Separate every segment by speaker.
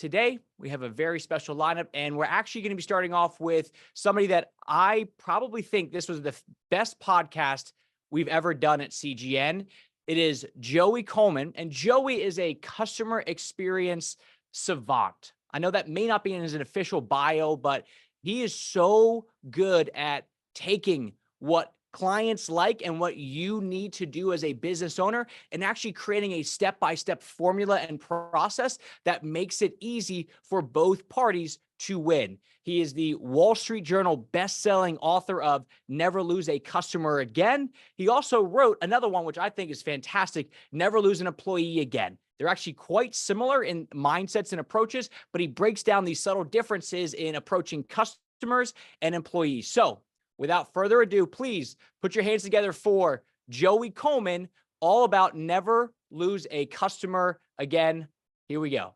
Speaker 1: today we have a very special lineup, and we're actually going to be starting off with somebody that I probably think this was the best podcast we've ever done at CGN. It is Joey Coleman, and Joey is a customer experience savant. I know that may not be in his official bio, but he is so good at taking what clients like and what you need to do as a business owner and actually creating a step-by-step formula and process that makes it easy for both parties to win. He is the Wall Street Journal best-selling author of Never Lose a Customer Again. He also wrote another one, which I think is fantastic, Never Lose an Employee Again. They're actually quite similar in mindsets and approaches, but he breaks down these subtle differences in approaching customers and employees. So without further ado, please put your hands together for Joey Coleman, all about Never Lose a Customer Again. Here we go.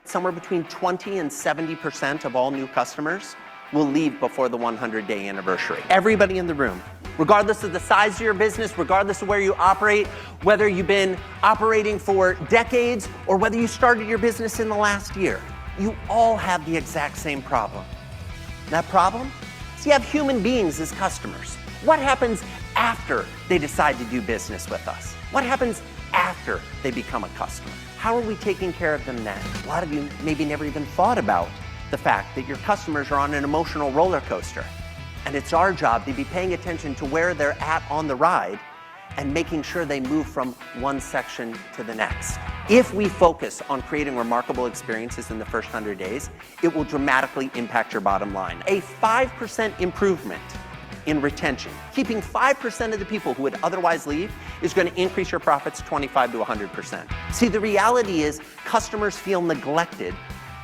Speaker 2: Somewhere between 20 and 70% of all new customers will leave before the 100-day anniversary. Everybody in the room, regardless of the size of your business, regardless of where you operate, whether you've been operating for decades or whether you started your business in the last year, you all have the exact same problem. That problem is you have human beings as customers. What happens after they decide to do business with us? What happens after they become a customer? How are we taking care of them then? A lot of you maybe never even thought about the fact that your customers are on an emotional roller coaster. And it's our job to be paying attention to where they're at on the ride and making sure they move from one section to the next. If we focus on creating remarkable experiences in the first 100 days, it will dramatically impact your bottom line. A 5% improvement in retention, keeping 5% of the people who would otherwise leave, is going to increase your profits 25 to 100%. See, the reality is customers feel neglected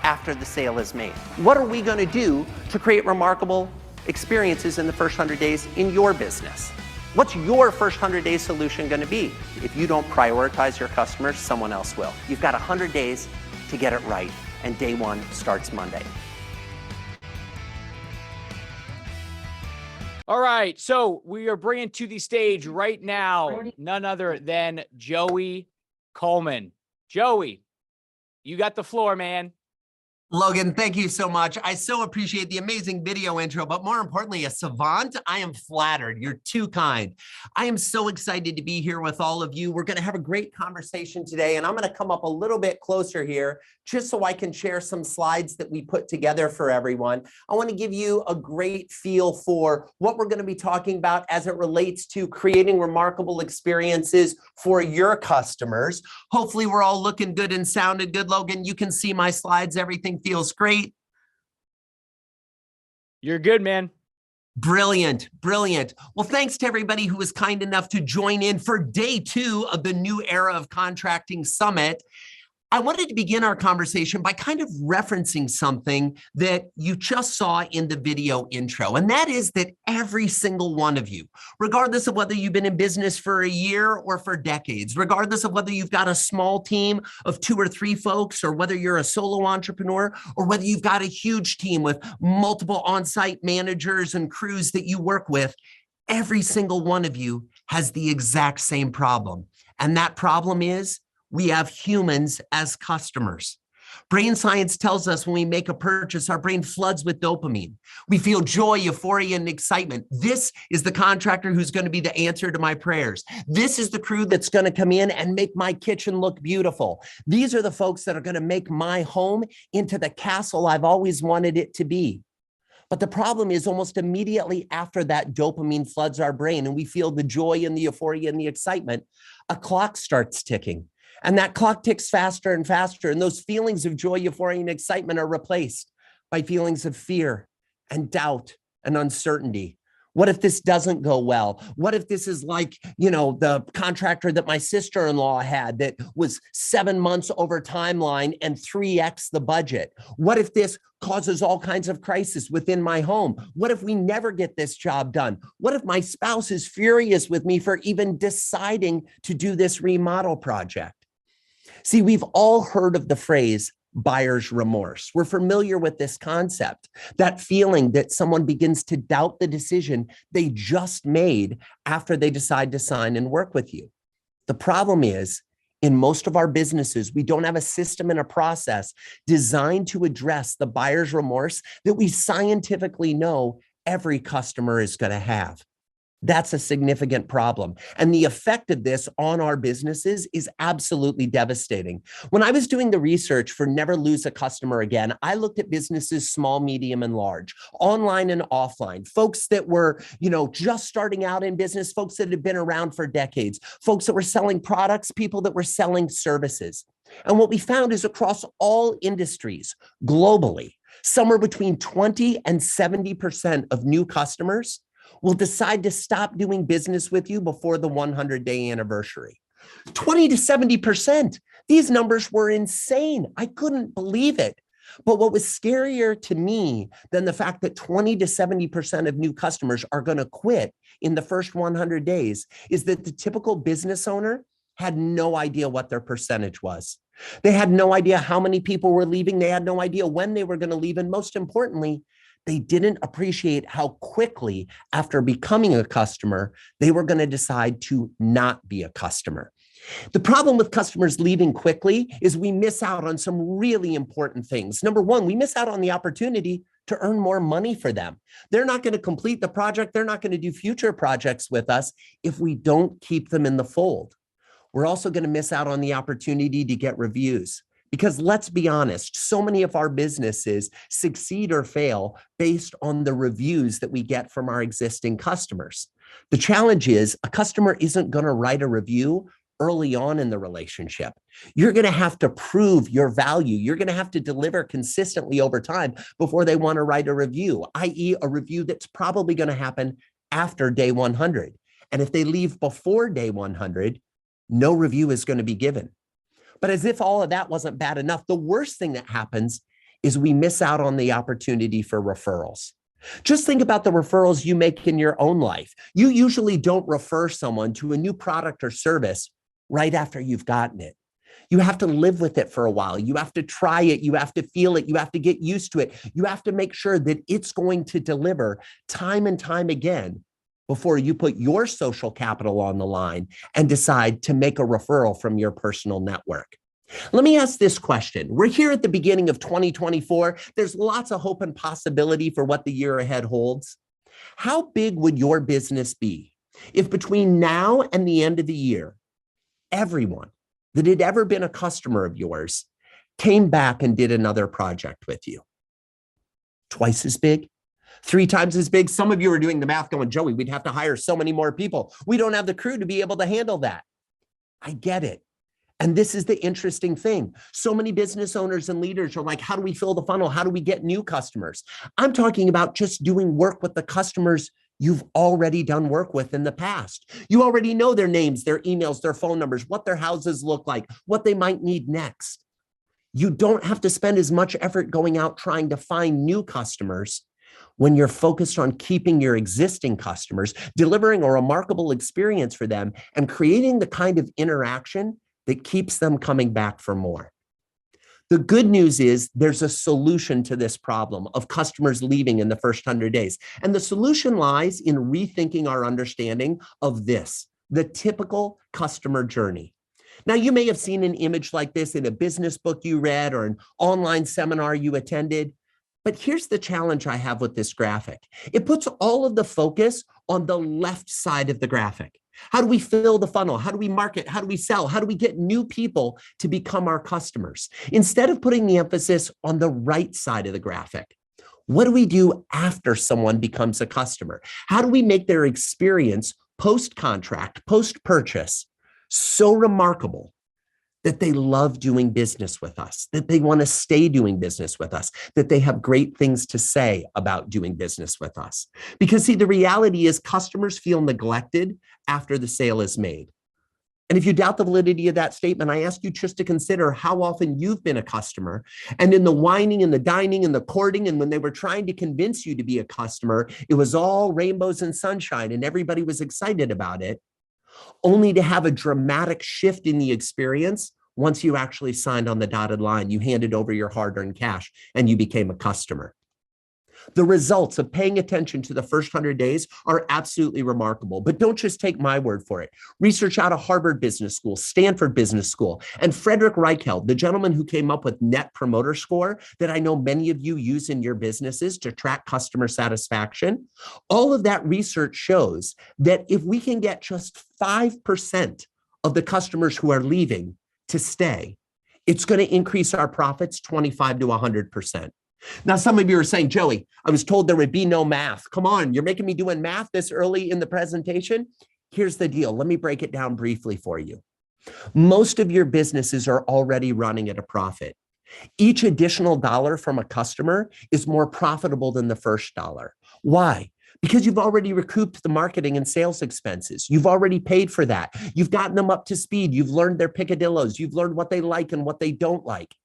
Speaker 2: after the sale is made. What are we going to do to create remarkable experiences in the first 100 days in your business? What's your first 100-day solution going to be? If you don't prioritize your customers, someone else will. You've got 100 days to get it right, and day one starts Monday.
Speaker 1: All right, so we are bringing to the stage right now none other than Joey Coleman. Joey, you got the floor, man.
Speaker 3: Logan, thank you so much. I so appreciate the amazing video intro, but more importantly, a savant. I am flattered. You're too kind. I am so excited to be here with all of you. We're going to have a great conversation today, and I'm going to come up a little bit closer here just so I can share some slides that we put together for everyone. I want to give you a great feel for what we're going to be talking about as it relates to creating remarkable experiences for your customers. Hopefully, we're all looking good and sounding good. Logan, you can see my slides. Everything feels great.
Speaker 1: You're good, man.
Speaker 3: Brilliant, brilliant. Well, thanks to everybody who was kind enough to join in for day 2 of the New Era of Contracting Summit. I wanted to begin our conversation by kind of referencing something that you just saw in the video intro, and that is that every single one of you, regardless of whether you've been in business for a year or for decades, regardless of whether you've got a small team of 2 or 3 folks, or whether you're a solo entrepreneur, or whether you've got a huge team with multiple on-site managers and crews that you work with, every single one of you has the exact same problem. And that problem is we have humans as customers. Brain science tells us when we make a purchase, our brain floods with dopamine. We feel joy, euphoria, and excitement. This is the contractor who's going to be the answer to my prayers. This is the crew that's going to come in and make my kitchen look beautiful. These are the folks that are going to make my home into the castle I've always wanted it to be. But the problem is almost immediately after that dopamine floods our brain and we feel the joy and the euphoria and the excitement, a clock starts ticking. And that clock ticks faster and faster. And those feelings of joy, euphoria, and excitement are replaced by feelings of fear and doubt and uncertainty. What if this doesn't go well? What if this is like, the contractor that my sister-in-law had that was 7 months over timeline and 3x the budget? What if this causes all kinds of crisis within my home? What if we never get this job done? What if my spouse is furious with me for even deciding to do this remodel project? See, we've all heard of the phrase, buyer's remorse. We're familiar with this concept, that feeling that someone begins to doubt the decision they just made after they decide to sign and work with you. The problem is, in most of our businesses, we don't have a system and a process designed to address the buyer's remorse that we scientifically know every customer is going to have. That's a significant problem. And the effect of this on our businesses is absolutely devastating. When I was doing the research for Never Lose a Customer Again, I looked at businesses, small, medium, and large, online and offline, folks that were, just starting out in business, folks that had been around for decades, folks that were selling products, people that were selling services. And what we found is across all industries globally, somewhere between 20 and 70% of new customers will decide to stop doing business with you before the 100-day anniversary. 20 to 70%. These numbers were insane. I couldn't believe it. But what was scarier to me than the fact that 20 to 70% of new customers are going to quit in the first 100 days is that the typical business owner had no idea what their percentage was. They had no idea how many people were leaving. They had no idea when they were going to leave. And most importantly, they didn't appreciate how quickly, after becoming a customer, they were going to decide to not be a customer. The problem with customers leaving quickly is we miss out on some really important things. Number one, we miss out on the opportunity to earn more money for them. They're not going to complete the project. They're not going to do future projects with us if we don't keep them in the fold. We're also going to miss out on the opportunity to get reviews. Because let's be honest, so many of our businesses succeed or fail based on the reviews that we get from our existing customers. The challenge is a customer isn't going to write a review early on in the relationship. You're going to have to prove your value. You're going to have to deliver consistently over time before they want to write a review, i.e. a review that's probably going to happen after day 100. And if they leave before day 100, no review is going to be given. But as if all of that wasn't bad enough, the worst thing that happens is we miss out on the opportunity for referrals. Just think about the referrals you make in your own life. You usually don't refer someone to a new product or service right after you've gotten it. You have to live with it for a while. You have to try it. You have to feel it. You have to get used to it. You have to make sure that it's going to deliver time and time again before you put your social capital on the line and decide to make a referral from your personal network. Let me ask this question. We're here at the beginning of 2024. There's lots of hope and possibility for what the year ahead holds. How big would your business be if between now and the end of the year, everyone that had ever been a customer of yours came back and did another project with you? Twice as big? 3 times as big? Some of you are doing the math going, Joey, we'd have to hire so many more people. We don't have the crew to be able to handle that. I get it. And this is the interesting thing. So many business owners and leaders are like, how do we fill the funnel? How do we get new customers? I'm talking about just doing work with the customers you've already done work with in the past. You already know their names, their emails, their phone numbers, what their houses look like, what they might need next. You don't have to spend as much effort going out trying to find new customers when you're focused on keeping your existing customers, delivering a remarkable experience for them, and creating the kind of interaction that keeps them coming back for more. The good news is there's a solution to this problem of customers leaving in the first 100 days. And the solution lies in rethinking our understanding of this, the typical customer journey. Now, you may have seen an image like this in a business book you read or an online seminar you attended. But here's the challenge I have with this graphic. It puts all of the focus on the left side of the graphic. How do we fill the funnel? How do we market? How do we sell? How do we get new people to become our customers? Instead of putting the emphasis on the right side of the graphic, what do we do after someone becomes a customer? How do we make their experience post-contract, post-purchase so remarkable that they love doing business with us, that they want to stay doing business with us, that they have great things to say about doing business with us? Because see, the reality is customers feel neglected after the sale is made. And if you doubt the validity of that statement, I ask you just to consider how often you've been a customer, and in the whining and the dining and the courting, and when they were trying to convince you to be a customer, it was all rainbows and sunshine and everybody was excited about it, only to have a dramatic shift in the experience once you actually signed on the dotted line, you handed over your hard-earned cash and you became a customer. The results of paying attention to the first 100 days are absolutely remarkable, but don't just take my word for it. Research out of Harvard Business School, Stanford Business School, and Frederick Reichheld, the gentleman who came up with Net Promoter Score that I know many of you use in your businesses to track customer satisfaction. All of that research shows that if we can get just 5% of the customers who are leaving to stay, it's going to increase our profits 25 to 100%. Now, some of you are saying, Joey, I was told there would be no math. Come on, you're making me doing math this early in the presentation. Here's the deal. Let me break it down briefly for you. Most of your businesses are already running at a profit. Each additional dollar from a customer is more profitable than the first dollar. Why? Because you've already recouped the marketing and sales expenses. You've already paid for that. You've gotten them up to speed. You've learned their picadillos. You've learned what they like and what they don't like.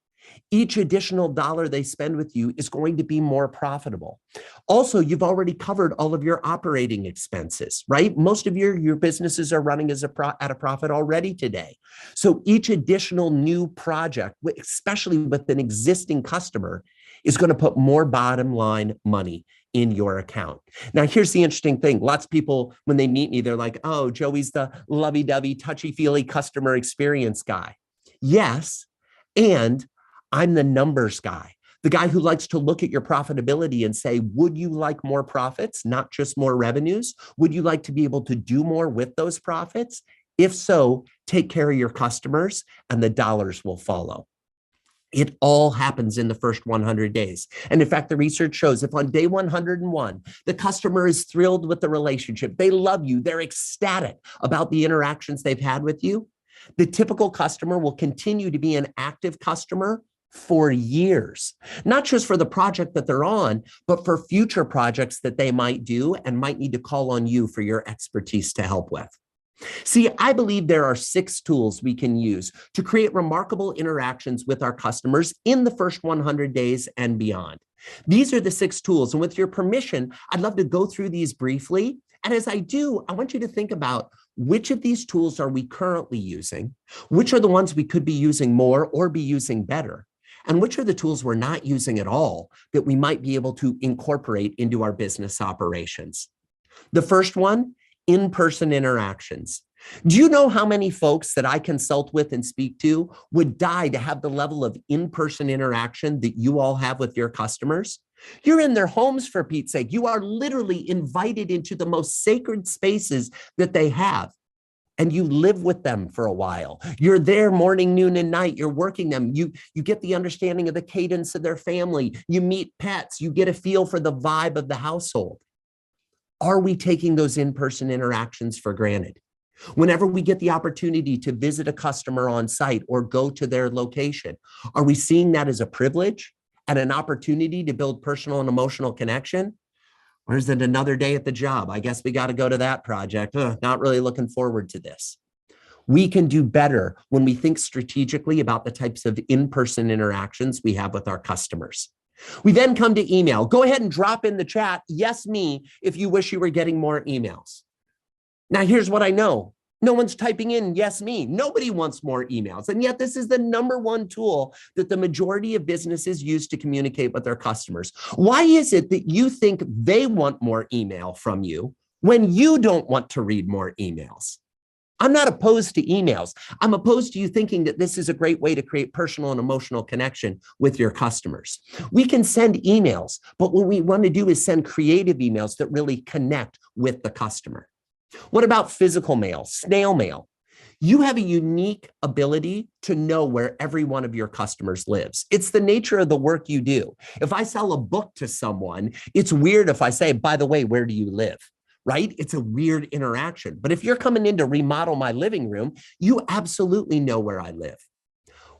Speaker 3: Each additional dollar they spend with you is going to be more profitable. Also, you've already covered all of your operating expenses, right? Most of your businesses are running at a profit already today. So each additional new project, especially with an existing customer, is going to put more bottom line money in your account. Now, here's the interesting thing. Lots of people, when they meet me, they're like, oh, Joey's the lovey-dovey, touchy-feely customer experience guy. Yes, and I'm the numbers guy, the guy who likes to look at your profitability and say, would you like more profits, not just more revenues? Would you like to be able to do more with those profits? If so, take care of your customers and the dollars will follow. It all happens in the first 100 days. And in fact, the research shows if on day 101, the customer is thrilled with the relationship, they love you, they're ecstatic about the interactions they've had with you, the typical customer will continue to be an active customer for years, not just for the project that they're on, but for future projects that they might do and might need to call on you for your expertise to help with. See, I believe there are 6 tools we can use to create remarkable interactions with our customers in the first 100 days and beyond. These are the 6 tools, and with your permission, I'd love to go through these briefly. And as I do, I want you to think about which of these tools are we currently using, which are the ones we could be using more or be using better, and which are the tools we're not using at all that we might be able to incorporate into our business operations. The first one, in-person interactions. Do you know how many folks that I consult with and speak to would die to have the level of in-person interaction that you all have with your customers? You're in their homes, for Pete's sake. You are literally invited into the most sacred spaces that they have. And you live with them for a while. You're there morning, noon, and night. You're working them. You get the understanding of the cadence of their family. You meet pets. You get a feel for the vibe of the household. Are we taking those in-person interactions for granted? Whenever we get the opportunity to visit a customer on site or go to their location, are we seeing that as a privilege and an opportunity to build personal and emotional connection? Or is it another day at the job? I guess we got to go to that project. Not really looking forward to this. We can do better when we think strategically about the types of in-person interactions we have with our customers. We then come to email. Go ahead and drop in the chat, yes, me, if you wish you were getting more emails. Now, here's what I know. No one's typing in, yes, me. Nobody wants more emails. And yet this is the #1 tool that the majority of businesses use to communicate with their customers. Why is it that you think they want more email from you when you don't want to read more emails? I'm not opposed to emails. I'm opposed to you thinking that this is a great way to create personal and emotional connection with your customers. We can send emails, but what we want to do is send creative emails that really connect with the customer. What about physical mail, snail mail? You have a unique ability to know where every one of your customers lives. It's the nature of the work you do. If I sell a book to someone, it's weird if I say, by the way, where do you live? Right? It's a weird interaction. But if you're coming in to remodel my living room, you absolutely know where I live.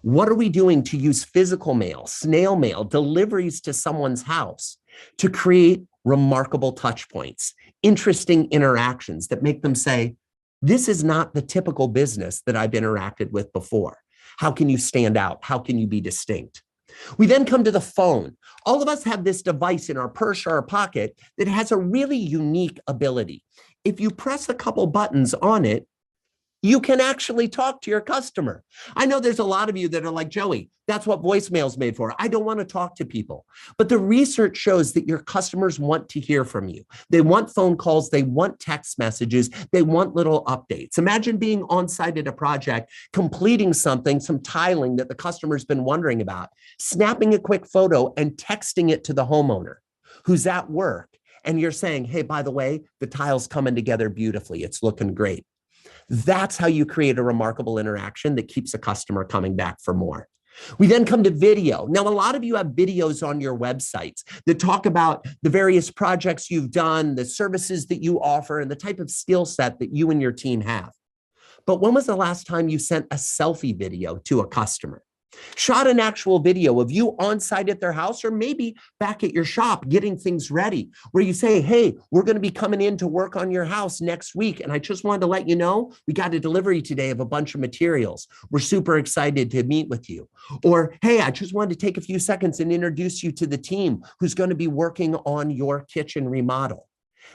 Speaker 3: What are we doing to use physical mail, snail mail, deliveries to someone's house to create remarkable touch points, interesting interactions that make them say, this is not the typical business that I've interacted with before. How can you stand out? How can you be distinct? We then come to the phone. All of us have this device in our purse or our pocket that has a really unique ability. If you press a couple buttons on it, You can actually talk to your customer. I know there's a lot of you that are like, Joey, that's what voicemail's made for. I don't want to talk to people. But the research shows that your customers want to hear from you. They want phone calls. They want text messages. They want little updates. Imagine being on site at a project, completing something, some tiling that the customer's been wondering about, snapping a quick photo and texting it to the homeowner who's at work. And you're saying, hey, by the way, the tile's coming together beautifully. It's looking great. That's how you create a remarkable interaction that keeps a customer coming back for more. We then come to video. Now, a lot of you have videos on your websites that talk about the various projects you've done, the services that you offer, and the type of skill set that you and your team have. But when was the last time you sent a selfie video to a customer? Shot an actual video of you on site at their house, or maybe back at your shop getting things ready, where you say, hey, we're going to be coming in to work on your house next week. And I just wanted to let you know, we got a delivery today of a bunch of materials. We're super excited to meet with you. Or, hey, I just wanted to take a few seconds and introduce you to the team who's going to be working on your kitchen remodel.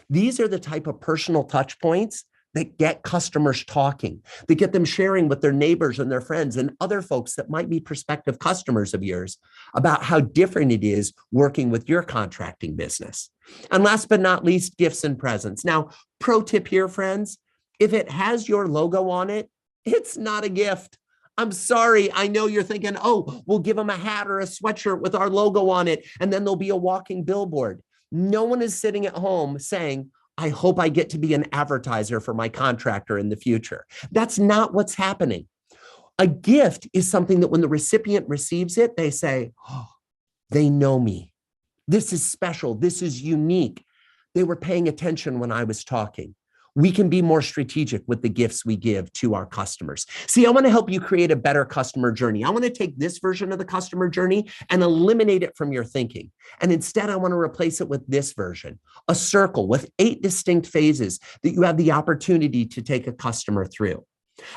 Speaker 3: These are the type of personal touch points that get customers talking, that get them sharing with their neighbors and their friends and other folks that might be prospective customers of yours about how different it is working with your contracting business. And last but not least, gifts and presents. Now, pro tip here, friends, if it has your logo on it, it's not a gift. I'm sorry. I know you're thinking, oh, we'll give them a hat or a sweatshirt with our logo on it, and then there'll be a walking billboard. No one is sitting at home saying, I hope I get to be an advertiser for my contractor in the future. That's not what's happening. A gift is something that when the recipient receives it, they say, oh, they know me. This is special. This is unique. They were paying attention when I was talking. We can be more strategic with the gifts we give to our customers. See, I want to help you create a better customer journey. I want to take this version of the customer journey and eliminate it from your thinking. And instead, I want to replace it with this version, a circle with 8 distinct phases that you have the opportunity to take a customer through.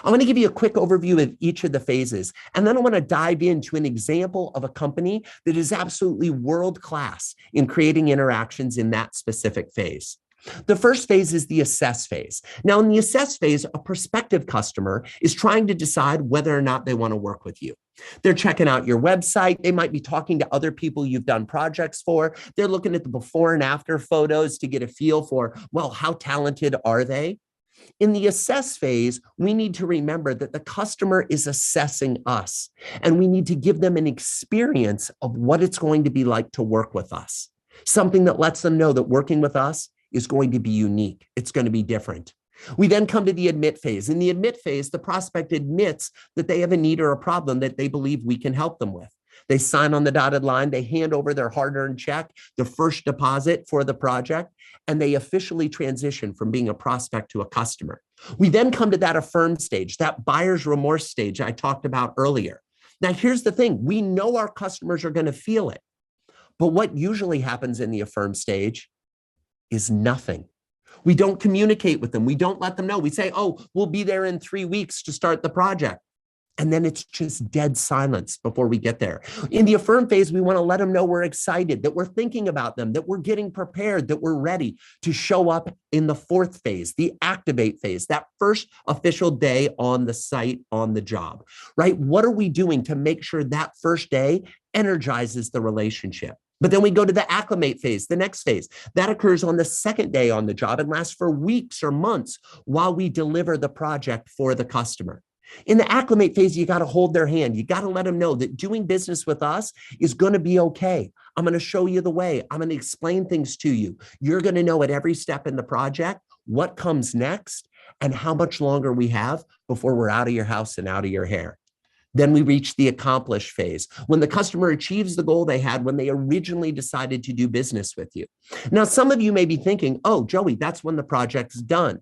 Speaker 3: I want to give you a quick overview of each of the phases, and then I want to dive into an example of a company that is absolutely world-class in creating interactions in that specific phase. The first phase is the assess phase. Now, in the assess phase, a prospective customer is trying to decide whether or not they want to work with you. They're checking out your website. They might be talking to other people you've done projects for. They're looking at the before and after photos to get a feel for, well, how talented are they? In the assess phase, we need to remember that the customer is assessing us, and we need to give them an experience of what it's going to be like to work with us, something that lets them know that working with us is going to be unique. It's going to be different. We then come to the admit phase. In the admit phase, the prospect admits that they have a need or a problem that they believe we can help them with. They sign on the dotted line, they hand over their hard-earned check, the first deposit for the project, and they officially transition from being a prospect to a customer. We then come to that affirm stage, that buyer's remorse stage I talked about earlier. Now, here's the thing. We know our customers are going to feel it, but what usually happens in the affirm stage is nothing. We don't communicate with them. We don't let them know. We say, oh, we'll be there in 3 weeks to start the project. And then it's just dead silence before we get there. In the affirm phase, we want to let them know we're excited, that we're thinking about them, that we're getting prepared, that we're ready to show up in the fourth phase, the activate phase, that first official day on the site, on the job, right? What are we doing to make sure that first day energizes the relationship? But then we go to the acclimate phase, the next phase. That occurs on the second day on the job and lasts for weeks or months while we deliver the project for the customer. In the acclimate phase, you got to hold their hand. You got to let them know that doing business with us is going to be okay. I'm going to show you the way. I'm going to explain things to you. You're going to know at every step in the project what comes next and how much longer we have before we're out of your house and out of your hair. Then we reach the accomplish phase, when the customer achieves the goal they had when they originally decided to do business with you. Now, some of you may be thinking, oh, Joey, that's when the project's done.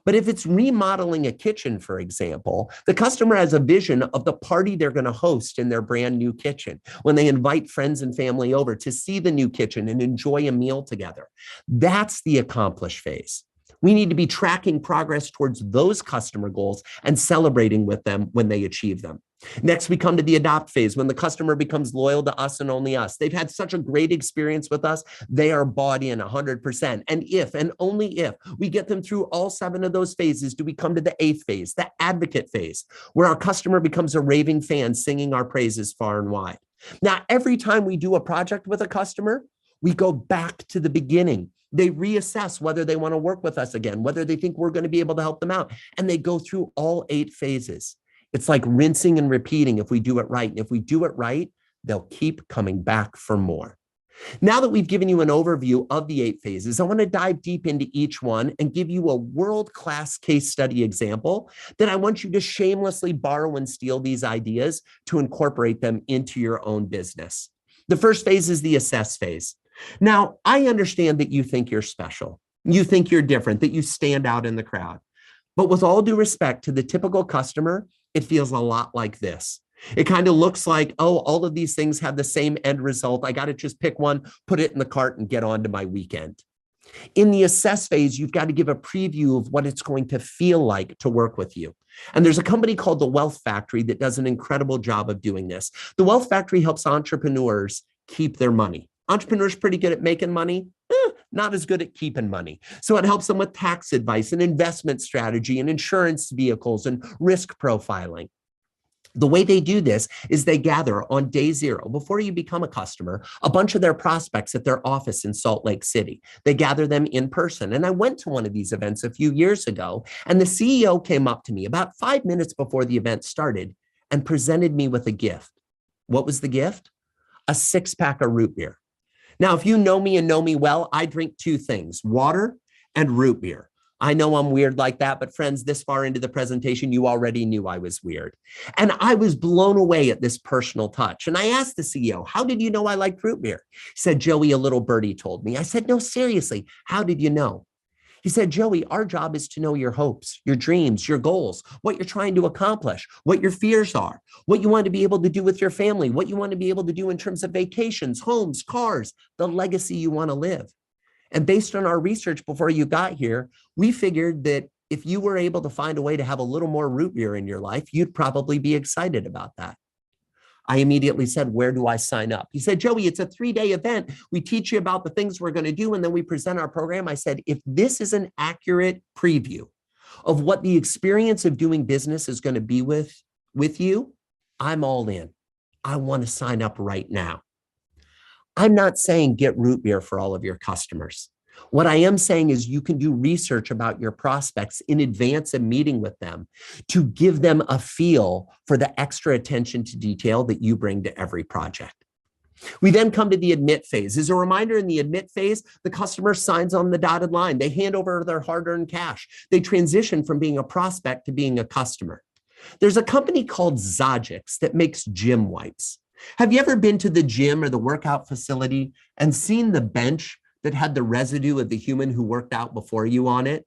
Speaker 3: But if it's remodeling a kitchen, for example, the customer has a vision of the party they're going to host in their brand new kitchen when they invite friends and family over to see the new kitchen and enjoy a meal together. That's the accomplish phase. We need to be tracking progress towards those customer goals and celebrating with them when they achieve them. Next, we come to the adopt phase when the customer becomes loyal to us and only us. They've had such a great experience with us. They are bought in 100%. And if, and only if, we get them through all 7 of those phases, do we come to the 8th phase, the advocate phase, where our customer becomes a raving fan singing our praises far and wide. Now, every time we do a project with a customer, we go back to the beginning. They reassess whether they want to work with us again, whether they think we're going to be able to help them out. And they go through all 8 phases. It's like rinsing and repeating if we do it right. And if we do it right, they'll keep coming back for more. Now that we've given you an overview of the 8 phases, I want to dive deep into each one and give you a world-class case study example that I want you to shamelessly borrow and steal these ideas to incorporate them into your own business. The first phase is the assess phase. Now, I understand that you think you're special. You think you're different, that you stand out in the crowd. But with all due respect to the typical customer, it feels a lot like this. It kind of looks like, oh, all of these things have the same end result. I got to just pick one, put it in the cart, and get on to my weekend. In the assess phase, you've got to give a preview of what it's going to feel like to work with you. And there's a company called The Wealth Factory that does an incredible job of doing this. The Wealth Factory helps entrepreneurs keep their money. Entrepreneurs pretty good at making money, not as good at keeping money. So it helps them with tax advice and investment strategy and insurance vehicles and risk profiling. The way they do this is they gather on day 0, before you become a customer, a bunch of their prospects at their office in Salt Lake City. They gather them in person. And I went to one of these events a few years ago, and the CEO came up to me about 5 minutes before the event started and presented me with a gift. What was the gift? A 6-pack of root beer. Now, if you know me and know me well, I drink 2 things, water and root beer. I know I'm weird like that, but friends, this far into the presentation, you already knew I was weird. And I was blown away at this personal touch. And I asked the CEO, how did you know I liked root beer? He said, Joey, a little birdie told me. I said, no, seriously, how did you know? He said, Joey, our job is to know your hopes, your dreams, your goals, what you're trying to accomplish, what your fears are, what you want to be able to do with your family, what you want to be able to do in terms of vacations, homes, cars, the legacy you want to live. And based on our research before you got here, we figured that if you were able to find a way to have a little more root beer in your life, you'd probably be excited about that. I immediately said, where do I sign up? He said, Joey, it's a 3-day event. We teach you about the things we're going to do, and then we present our program. I said, if this is an accurate preview of what the experience of doing business is going to be with you, I'm all in. I want to sign up right now. I'm not saying get root beer for all of your customers. What I am saying is you can do research about your prospects in advance of meeting with them to give them a feel for the extra attention to detail that you bring to every project. We then come to the admit phase. As a reminder, in the admit phase, the customer signs on the dotted line. They hand over their hard-earned cash. They transition from being a prospect to being a customer. There's a company called Zogix that makes gym wipes. Have you ever been to the gym or the workout facility and seen the bench that had the residue of the human who worked out before you on it?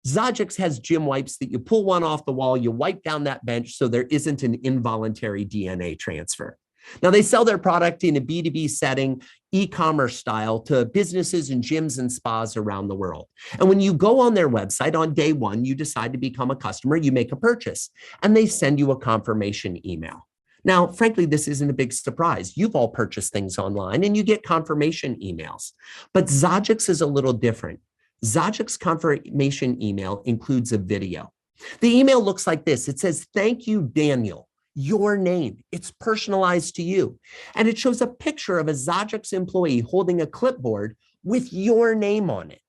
Speaker 3: Zogix has gym wipes that you pull one off the wall, you wipe down that bench so there isn't an involuntary DNA transfer. Now, they sell their product in a B2B setting, e-commerce style, to businesses and gyms and spas around the world. And when you go on their website on day 1, you decide to become a customer, you make a purchase, and they send you a confirmation email. Now, frankly, this isn't a big surprise. You've all purchased things online and you get confirmation emails. But Zogix is a little different. Zogix confirmation email includes a video. The email looks like this. It says, thank you, Daniel, your name. It's personalized to you. And it shows a picture of a Zogix employee holding a clipboard with your name on it.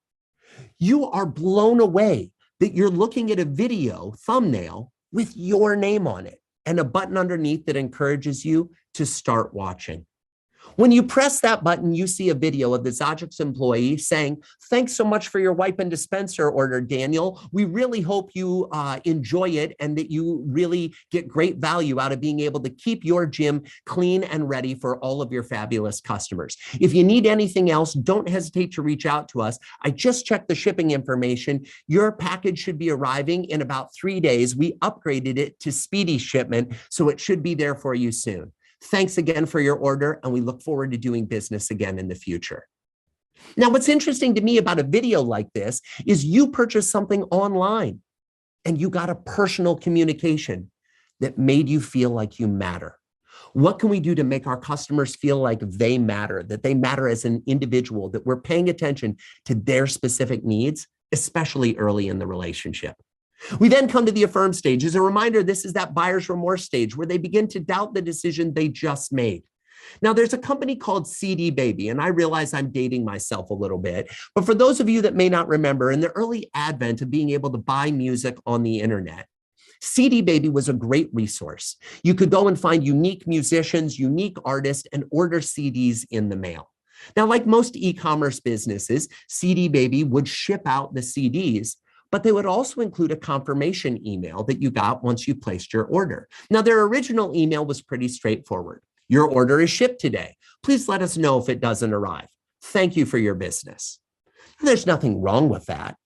Speaker 3: You are blown away that you're looking at a video thumbnail with your name on it and a button underneath that encourages you to start watching. When you press that button, you see a video of the Zogix employee saying, thanks so much for your wipe and dispenser order, Daniel. We really hope you enjoy it and that you really get great value out of being able to keep your gym clean and ready for all of your fabulous customers. If you need anything else, don't hesitate to reach out to us. I just checked the shipping information. Your package should be arriving in about 3 days. We upgraded it to speedy shipment, so it should be there for you soon. Thanks again for your order, and we look forward to doing business again in the future. Now, what's interesting to me about a video like this is you purchased something online and you got a personal communication. that made you feel like you matter? What can we do to make our customers feel like they matter, that they matter as an individual, that we're paying attention to their specific needs, especially early in the relationship? We then come to the affirm stage. As a reminder, this is that buyer's remorse stage where they begin to doubt the decision they just made. Now, there's a company called CD Baby, and I realize I'm dating myself a little bit, but for those of you that may not remember, in the early advent of being able to buy music on the internet, CD Baby was a great resource. You could go and find unique musicians, unique artists, and order CDs in the mail. Now, like most e-commerce businesses, CD Baby would ship out the CDs, but they would also include a confirmation email that you got once you placed your order. Now, their original email was pretty straightforward. Your order is shipped today. Please let us know if it doesn't arrive. Thank you for your business. There's nothing wrong with that,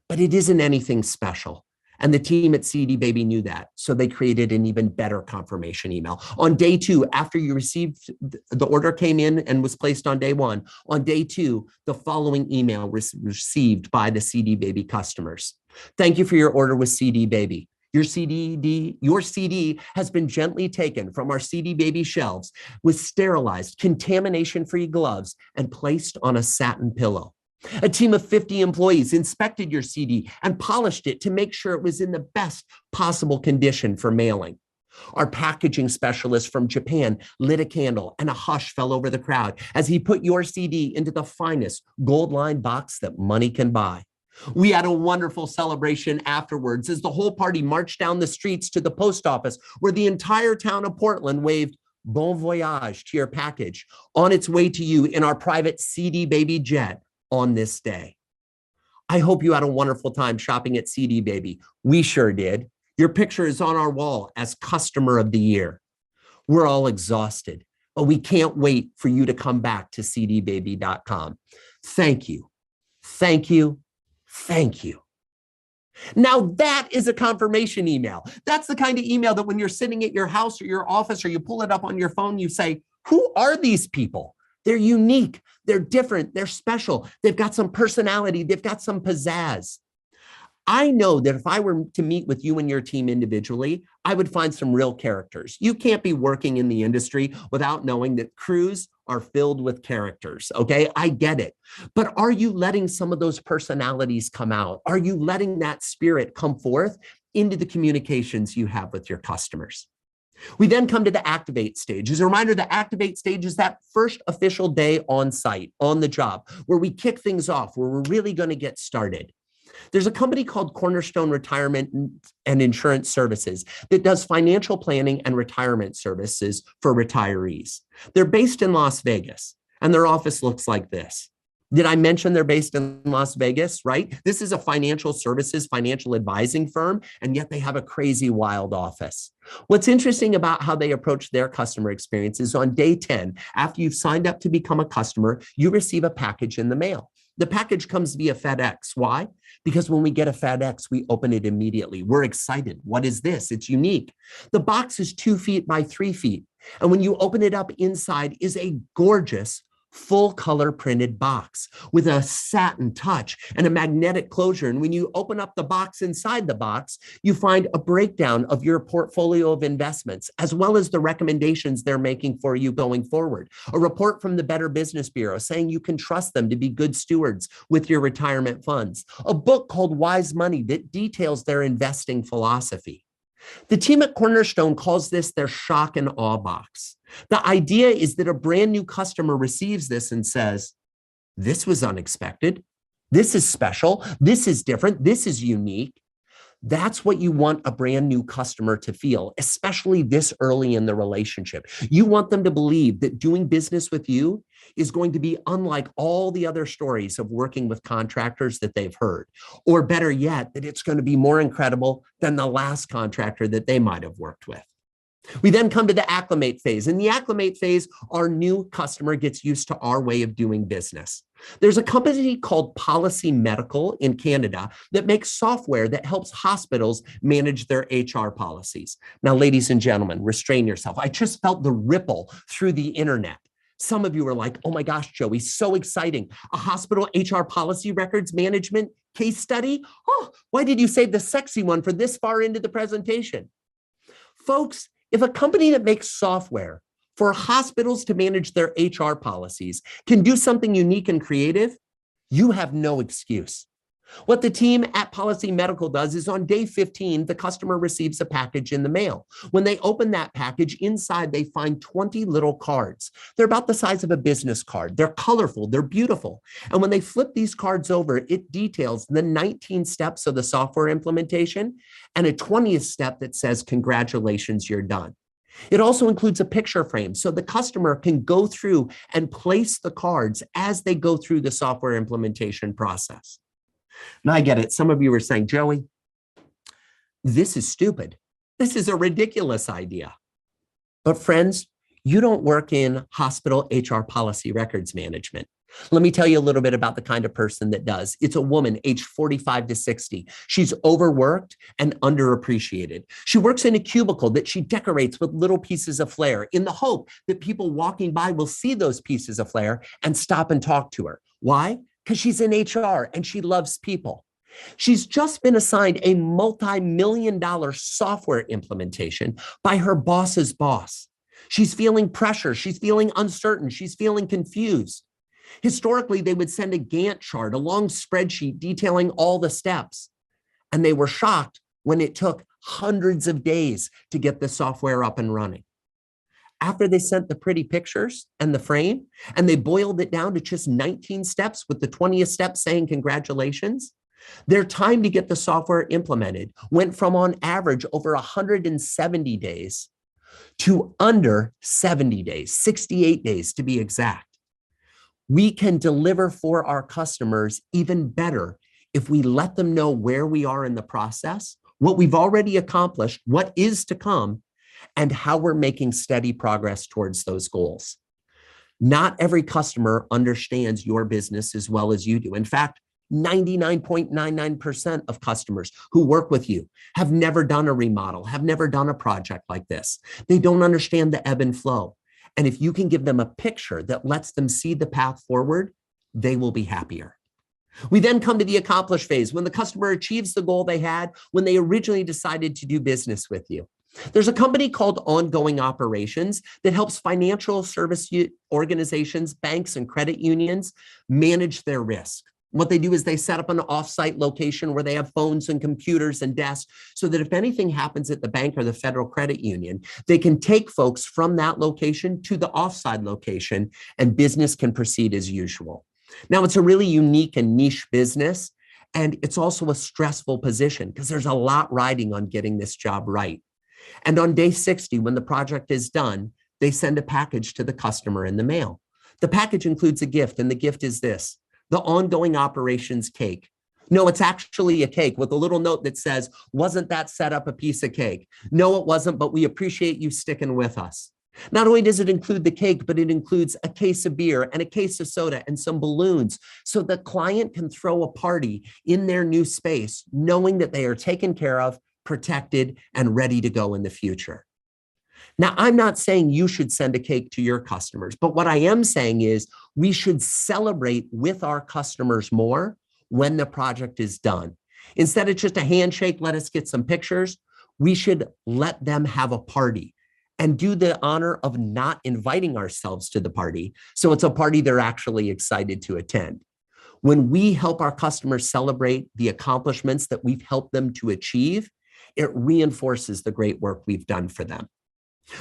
Speaker 3: but it isn't anything special. And the team at CD Baby knew that, so they created an even better confirmation email. On day 2, after you received, the order came in and was placed on day 1. On day 2, the following email was received by the CD Baby customers. Thank you for your order with CD Baby. Your CD has been gently taken from our CD Baby shelves with sterilized, contamination-free gloves and placed on a satin pillow. A team of 50 employees inspected your CD and polished it to make sure it was in the best possible condition for mailing. Our packaging specialist from Japan lit a candle and a hush fell over the crowd as he put your CD into the finest gold-lined box that money can buy. We had a wonderful celebration afterwards as the whole party marched down the streets to the post office where the entire town of Portland waved bon voyage to your package on its way to you in our private CD Baby jet on this day. I hope you had a wonderful time shopping at CD Baby. We sure did. Your picture is on our wall as Customer of the Year. We're all exhausted, but we can't wait for you to come back to cdbaby.com. Thank you. Thank you. Thank you. Now that is a confirmation email. That's the kind of email that when you're sitting at your house or your office or you pull it up on your phone, you say, who are these people? They're unique, they're different, they're special. They've got some personality, they've got some pizzazz. I know that if I were to meet with you and your team individually, I would find some real characters. You can't be working in the industry without knowing that crews are filled with characters, okay? I get it. But are you letting some of those personalities come out? Are you letting that spirit come forth into the communications you have with your customers? We then come to the activate stage. As a reminder, the activate stage is that first official day on site, on the job, where we kick things off, where we're really going to get started. There's a company called Cornerstone Retirement and Insurance Services that does financial planning and retirement services for retirees. They're based in Las Vegas, and their office looks like this. Did I mention they're based in Las Vegas, right? This is a financial services, financial advising firm, and yet they have a crazy wild office. What's interesting about how they approach their customer experience is on day 10, after you've signed up to become a customer, you receive a package in the mail. The package comes via FedEx. Why? Because when we get a FedEx, we open it immediately. We're excited. What is this? It's unique. The box is 2 feet by 3 feet. And when you open it up, inside is a gorgeous full color printed box with a satin touch and a magnetic closure. And when you open up the box, inside the box, you find a breakdown of your portfolio of investments, as well as the recommendations they're making for you going forward. A report from the Better Business Bureau saying you can trust them to be good stewards with your retirement funds. A book called Wise Money that details their investing philosophy. The team at Cornerstone calls this their shock and awe box. The idea is that a brand new customer receives this and says, this was unexpected. This is special. This is different. This is unique. That's what you want a brand new customer to feel, especially this early in the relationship. You want them to believe that doing business with you is going to be unlike all the other stories of working with contractors that they've heard, or better yet, that it's going to be more incredible than the last contractor that they might have worked with. We then come to the acclimate phase. In the acclimate phase, our new customer gets used to our way of doing business. There's a company called Policy Medical in Canada that makes software that helps hospitals manage their HR policies. Now, ladies and gentlemen, restrain yourself. I just felt the ripple through the internet. Some of you are like, oh my gosh, Joey, so exciting. A hospital HR policy records management case study? Oh, why did you save the sexy one for this far into the presentation? Folks, if a company that makes software for hospitals to manage their HR policies can do something unique and creative, you have no excuse. What the team at Policy Medical does is on day 15, the customer receives a package in the mail. When they open that package, inside they find 20 little cards. They're about the size of a business card. They're colorful, they're beautiful. And when they flip these cards over, it details the 19 steps of the software implementation and a 20th step that says, congratulations, you're done. It also includes a picture frame so the customer can go through and place the cards as they go through the software implementation process. Now I get it. Some of you are saying, Joey, this is stupid. This is a ridiculous idea. But friends, you don't work in hospital HR policy records management. Let me tell you a little bit about the kind of person that does. It's a woman aged 45 to 60. She's overworked and underappreciated. She works in a cubicle that she decorates with little pieces of flair in the hope that people walking by will see those pieces of flair and stop and talk to her. Why? Because she's in HR and she loves people. She's just been assigned a multi-million-dollar software implementation by her boss's boss. She's feeling pressure. She's feeling uncertain. She's feeling confused. Historically, they would send a Gantt chart, a long spreadsheet detailing all the steps. And they were shocked when it took hundreds of days to get the software up and running. After they sent the pretty pictures and the frame, and they boiled it down to just 19 steps with the 20th step saying congratulations, their time to get the software implemented went from on average over 170 days to under 70 days, 68 days to be exact. We can deliver for our customers even better if we let them know where we are in the process, what we've already accomplished, what is to come, and how we're making steady progress towards those goals. Not every customer understands your business as well as you do. In fact, 99.99% of customers who work with you have never done a remodel, have never done a project like this. They don't understand the ebb and flow. And if you can give them a picture that lets them see the path forward, they will be happier. We then come to the accomplish phase, when the customer achieves the goal they had when they originally decided to do business with you. There's a company called Ongoing Operations that helps financial service organizations, banks, and credit unions manage their risk. What they do is they set up an offsite location where they have phones and computers and desks so that if anything happens at the bank or the federal credit union, they can take folks from that location to the offsite location and business can proceed as usual. Now, it's a really unique and niche business, and it's also a stressful position because there's a lot riding on getting this job right. And on day 60, when the project is done, they send a package to the customer in the mail. The package includes a gift, and the gift is this: the Ongoing Operations cake. No, it's actually a cake with a little note that says, wasn't that setup a piece of cake? No, it wasn't, but we appreciate you sticking with us. Not only does it include the cake, but it includes a case of beer and a case of soda and some balloons so the client can throw a party in their new space, knowing that they are taken care of, protected, and ready to go in the future. Now, I'm not saying you should send a cake to your customers, but what I am saying is we should celebrate with our customers more when the project is done. Instead of just a handshake, let us get some pictures, we should let them have a party and do the honor of not inviting ourselves to the party. So it's a party they're actually excited to attend. When we help our customers celebrate the accomplishments that we've helped them to achieve, it reinforces the great work we've done for them.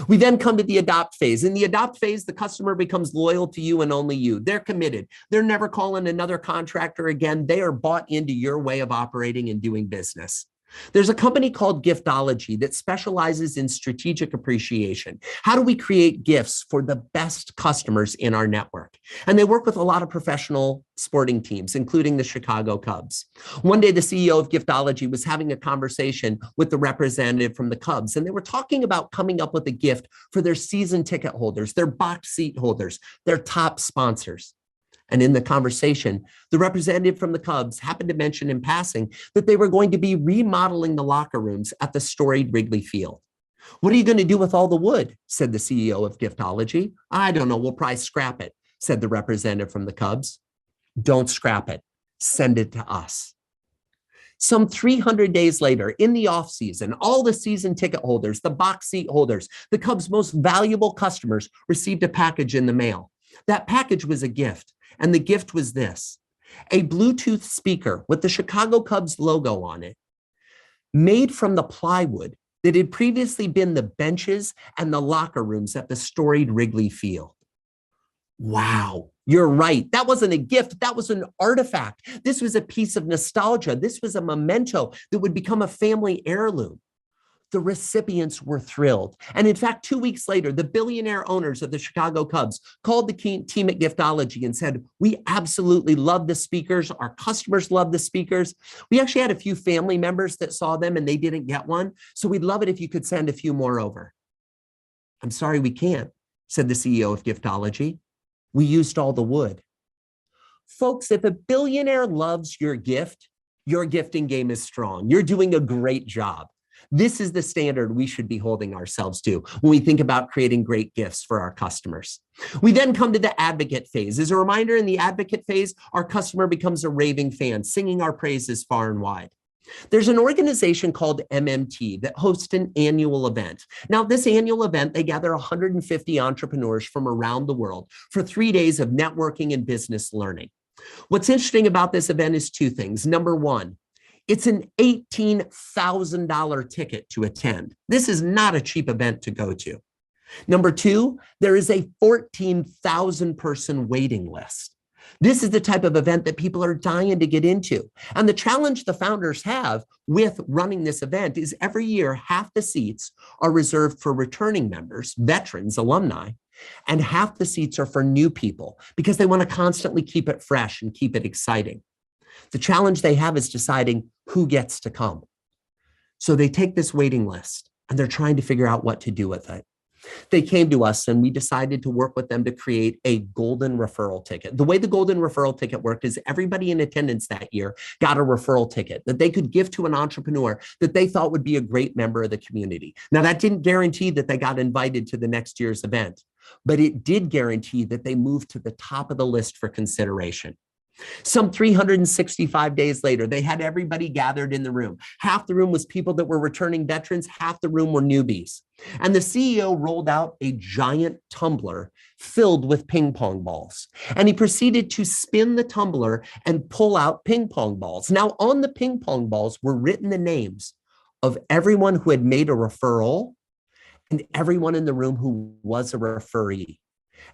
Speaker 3: We then come to the adopt phase. In the adopt phase, the customer becomes loyal to you and only you. They're committed. They're never calling another contractor again. They are bought into your way of operating and doing business. There's a company called Giftology that specializes in strategic appreciation. How do we create gifts for the best customers in our network? And they work with a lot of professional sporting teams, including the Chicago Cubs. One day, the CEO of Giftology was having a conversation with the representative from the Cubs, and they were talking about coming up with a gift for their season ticket holders, their box seat holders, their top sponsors. And in the conversation, the representative from the Cubs happened to mention in passing that they were going to be remodeling the locker rooms at the storied Wrigley Field. What are you going to do with all the wood? Said the CEO of Giftology. I don't know. We'll probably scrap it, said the representative from the Cubs. Don't scrap it. Send it to us. Some 300 days later, in the off season, all the season ticket holders, the box seat holders, the Cubs' most valuable customers received a package in the mail. That package was a gift, and the gift was this: a Bluetooth speaker with the Chicago Cubs logo on it, made from the plywood that had previously been the benches and the locker rooms at the storied Wrigley Field. Wow, you're right. That wasn't a gift. That was an artifact. This was a piece of nostalgia. This was a memento that would become a family heirloom. The recipients were thrilled. And in fact, 2 weeks later, the billionaire owners of the Chicago Cubs called the team at Giftology and said, "We absolutely love the speakers. Our customers love the speakers. We actually had a few family members that saw them and they didn't get one. So we'd love it if you could send a few more over." "I'm sorry, we can't," said the CEO of Giftology. "We used all the wood." Folks, if a billionaire loves your gift, your gifting game is strong. You're doing a great job. This is the standard we should be holding ourselves to when we think about creating great gifts for our customers. We then come to the advocate phase. As a reminder, in the advocate phase, our customer becomes a raving fan, singing our praises far and wide. There's an organization called MMT that hosts an annual event. Now, this annual event, they gather 150 entrepreneurs from around the world for 3 days of networking and business learning. What's interesting about this event is two things. Number one, it's an $18,000 ticket to attend. This is not a cheap event to go to. Number two, there is a 14,000 person waiting list. This is the type of event that people are dying to get into. And the challenge the founders have with running this event is every year, half the seats are reserved for returning members, veterans, alumni, and half the seats are for new people because they want to constantly keep it fresh and keep it exciting. The challenge they have is deciding who gets to come. So they take this waiting list and they're trying to figure out what to do with it. They came to us and we decided to work with them to create a golden referral ticket. The way the golden referral ticket worked is everybody in attendance that year got a referral ticket that they could give to an entrepreneur that they thought would be a great member of the community. Now, that didn't guarantee that they got invited to the next year's event, but it did guarantee that they moved to the top of the list for consideration. Some 365 days later, they had everybody gathered in the room. Half the room was people that were returning veterans, half the room were newbies. And the CEO rolled out a giant tumbler filled with ping pong balls. And he proceeded to spin the tumbler and pull out ping pong balls. Now, on the ping pong balls were written the names of everyone who had made a referral and everyone in the room who was a referee.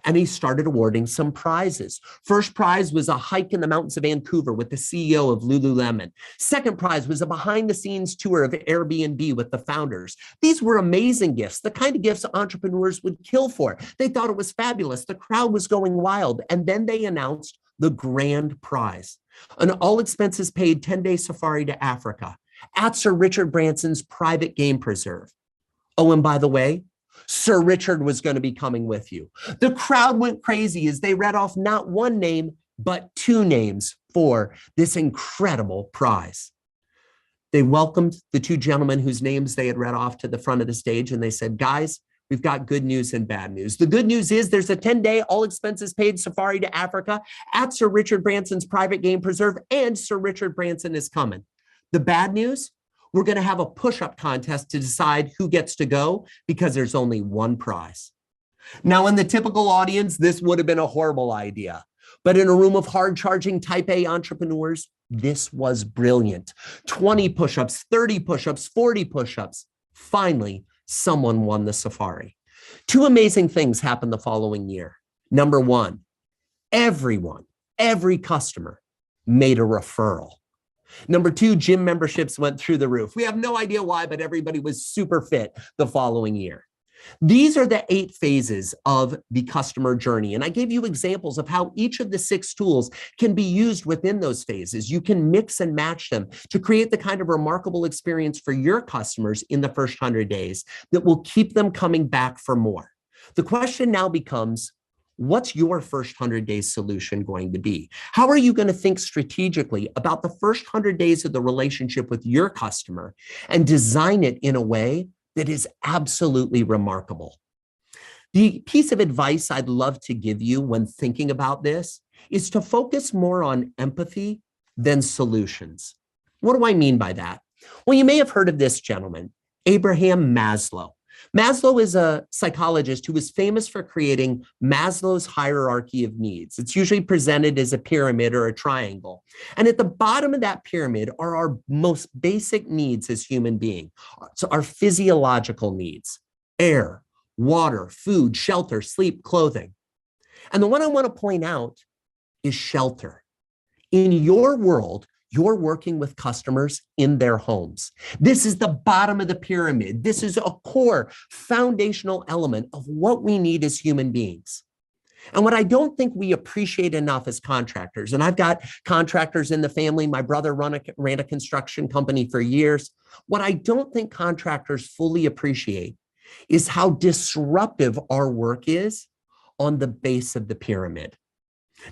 Speaker 3: And he started awarding some prizes. First prize was a hike in the mountains of Vancouver with the CEO of Lululemon. Second prize was a behind-the-scenes tour of Airbnb with the founders. These were amazing gifts, the kind of gifts entrepreneurs would kill for. They thought it was fabulous. The crowd was going wild. And then they announced the grand prize, an all-expenses-paid 10-day safari to Africa at Sir Richard Branson's private game preserve. Oh, and by the way, Sir Richard was going to be coming with you. The crowd went crazy as they read off not one name, but two names for this incredible prize. They welcomed the two gentlemen whose names they had read off to the front of the stage, and they said, "Guys, we've got good news and bad news. The good news is there's a 10-day all-expenses-paid safari to Africa at Sir Richard Branson's private game preserve, and Sir Richard Branson is coming. The bad news? We're going to have a push-up contest to decide who gets to go because there's only one prize." Now, in the typical audience, this would have been a horrible idea. But in a room of hard-charging type A entrepreneurs, this was brilliant. 20 push-ups, 30 push-ups, 40 push-ups. Finally, someone won the safari. Two amazing things happened the following year. Number one, every customer made a referral. Number two, gym memberships went through the roof. We have no idea why, but everybody was super fit the following year. These are the 8 phases of the customer journey. And I gave you examples of how each of the 6 tools can be used within those phases. You can mix and match them to create the kind of remarkable experience for your customers in the first 100 days that will keep them coming back for more. The question now becomes, what's your first 100 days solution going to be? How are you going to think strategically about the first 100 days of the relationship with your customer and design it in a way that is absolutely remarkable? The piece of advice I'd love to give you when thinking about this is to focus more on empathy than solutions. What do I mean by that? Well, you may have heard of this gentleman, Abraham Maslow. Maslow is a psychologist who was famous for creating Maslow's hierarchy of needs. It's usually presented as a pyramid or a triangle. And at the bottom of that pyramid are our most basic needs as human beings. So our physiological needs: air, water, food, shelter, sleep, clothing. And the one I want to point out is shelter. In your world, you're working with customers in their homes. This is the bottom of the pyramid. This is a core foundational element of what we need as human beings. And what I don't think we appreciate enough as contractors, and I've got contractors in the family, my brother ran a construction company for years. What I don't think contractors fully appreciate is how disruptive our work is on the base of the pyramid.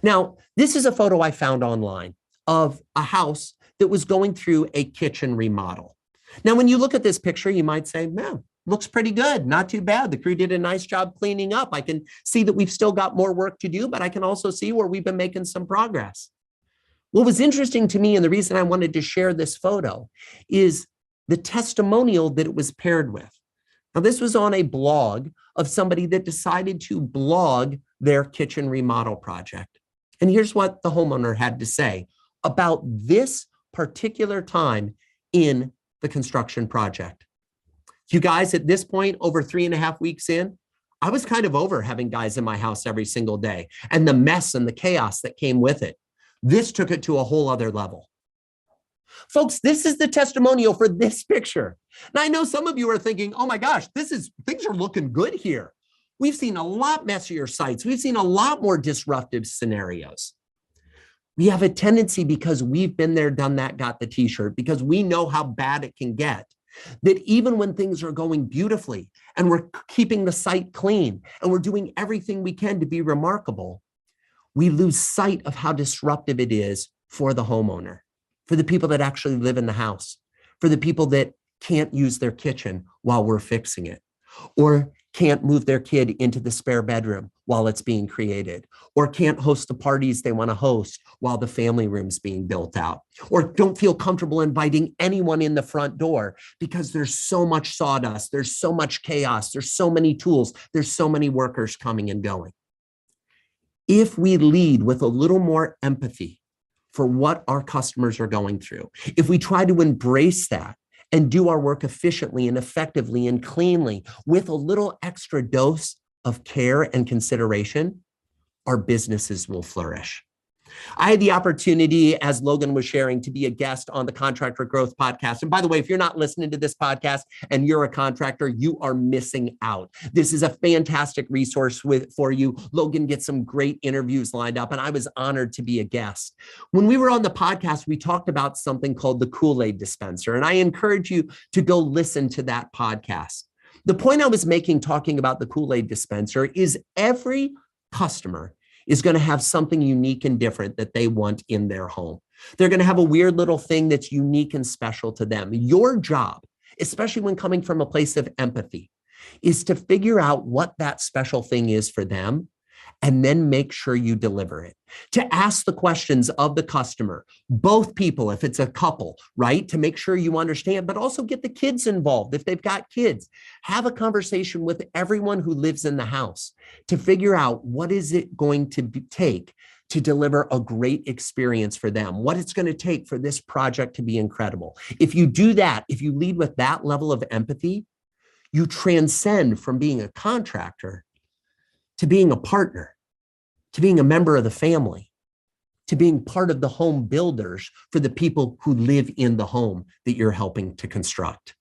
Speaker 3: Now, this is a photo I found online of a house that was going through a kitchen remodel. Now, when you look at this picture, you might say, man, looks pretty good, not too bad. The crew did a nice job cleaning up. I can see that we've still got more work to do, but I can also see where we've been making some progress. What was interesting to me, and the reason I wanted to share this photo, is the testimonial that it was paired with. Now, this was on a blog of somebody that decided to blog their kitchen remodel project. And here's what the homeowner had to say about this particular time in the construction project. You guys, at this point, over 3.5 weeks in, I was kind of over having guys in my house every single day and the mess and the chaos that came with it. This took it to a whole other level. Folks, this is the testimonial for this picture. Now, I know some of you are thinking, oh my gosh, things are looking good here. We've seen a lot messier sites. We've seen a lot more disruptive scenarios. We have a tendency, because we've been there, done that, got the t-shirt, because we know how bad it can get, that even when things are going beautifully and we're keeping the site clean and we're doing everything we can to be remarkable, we lose sight of how disruptive it is for the homeowner, for the people that actually live in the house, for the people that can't use their kitchen while we're fixing it, or can't move their kid into the spare bedroom while it's being created, or can't host the parties they want to host while the family room's being built out, or don't feel comfortable inviting anyone in the front door because there's so much sawdust, there's so much chaos, there's so many tools, there's so many workers coming and going. If we lead with a little more empathy for what our customers are going through, if we try to embrace that and do our work efficiently and effectively and cleanly with a little extra dose of care and consideration, our businesses will flourish. I had the opportunity, as Logan was sharing, to be a guest on the Contractor Growth Podcast. And by the way, if you're not listening to this podcast and you're a contractor, you are missing out. This is a fantastic resource for you. Logan gets some great interviews lined up, and I was honored to be a guest. When we were on the podcast, we talked about something called the Kool-Aid dispenser, and I encourage you to go listen to that podcast. The point I was making talking about the Kool-Aid dispenser is every customer is going to have something unique and different that they want in their home. They're going to have a weird little thing that's unique and special to them. Your job, especially when coming from a place of empathy, is to figure out what that special thing is for them and then make sure you deliver it. To ask the questions of the customer, both people, if it's a couple, right? To make sure you understand, but also get the kids involved if they've got kids. Have a conversation with everyone who lives in the house to figure out what is it going to take to deliver a great experience for them, what it's going to take for this project to be incredible. If you do that, if you lead with that level of empathy, you transcend from being a contractor to being a partner, to being a member of the family, to being part of the home builders for the people who live in the home that you're helping to construct.